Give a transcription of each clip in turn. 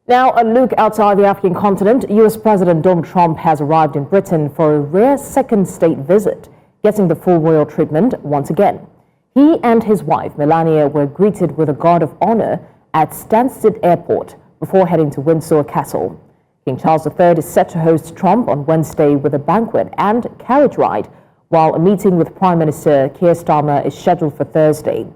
Now, a look outside the African continent. US President Donald Trump has arrived in Britain for a rare second state visit, getting the full royal treatment once again. He and his wife, Melania, were greeted with a guard of honor at Stansted Airport before heading to Windsor Castle. King Charles III is set to host Trump on Wednesday with a banquet and carriage ride, while a meeting with Prime Minister Keir Starmer is scheduled for Thursday.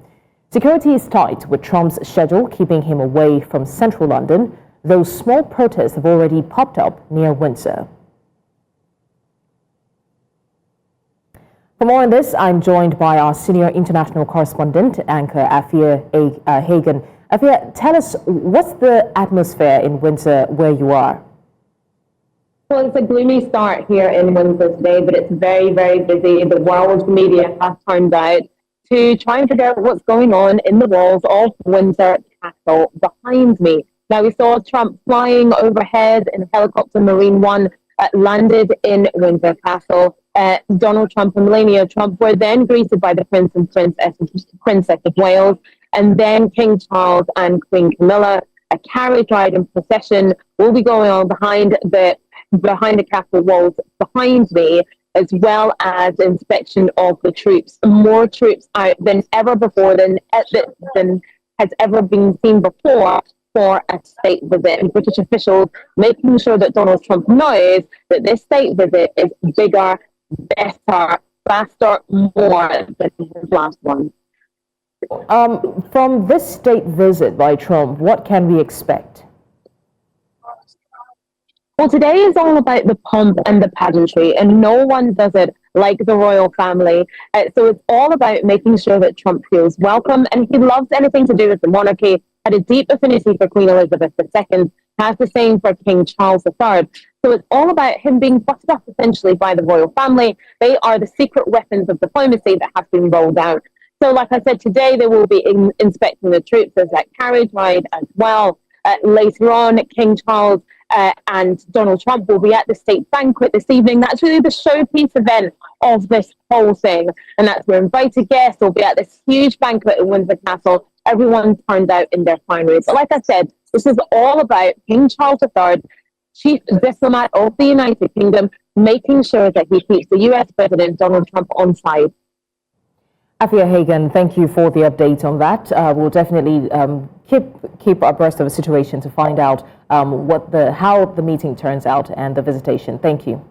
Security is tight, with Trump's schedule keeping him away from central London, though small protests have already popped up near Windsor. For more on this, I'm joined by our senior international correspondent, anchor Afia Hagen. Afia, tell us, what's the atmosphere in Windsor where you are? Well, it's a gloomy start here in Windsor today, but it's very, very busy. The world media has turned out to try and figure out what's going on in the walls of Windsor Castle behind me. Now, we saw Trump flying overhead in a helicopter. Marine One landed in Windsor Castle. Donald Trump and Melania Trump were then greeted by the Prince and Princess of Wales, and then King Charles and Queen Camilla. A carriage ride and procession will be going on behind the castle walls behind me, as well as inspection of the troops. More troops out than ever before, than has ever been seen before, for a state visit. And British officials making sure that Donald Trump knows that this state visit is bigger, better, faster, more than his last one. From this state visit by Trump, what can we expect? Well, today is all about the pomp and the pageantry, and no one does it like the royal family. So it's all about making sure that Trump feels welcome, and he loves anything to do with the monarchy. Had a deep affinity for Queen Elizabeth II, has the same for King Charles III. So it's all about him being butted up essentially by the royal family. They are the secret weapons of diplomacy that have been rolled out. So like I said, today they will be inspecting the troops. There's that carriage ride as well. Later on, King Charles and Donald Trump will be at the state banquet this evening. That's really the showpiece event of this whole thing. And that's where invited guests will be at this huge banquet at Windsor Castle. Everyone turned out in their finery. But like I said, this is all about King Charles III, chief diplomat of the United Kingdom, making sure that he keeps the US President Donald Trump on side. Afia Hagen, thank you for the update on that. We'll definitely keep abreast of the situation to find out how the meeting turns out and the visitation. Thank you.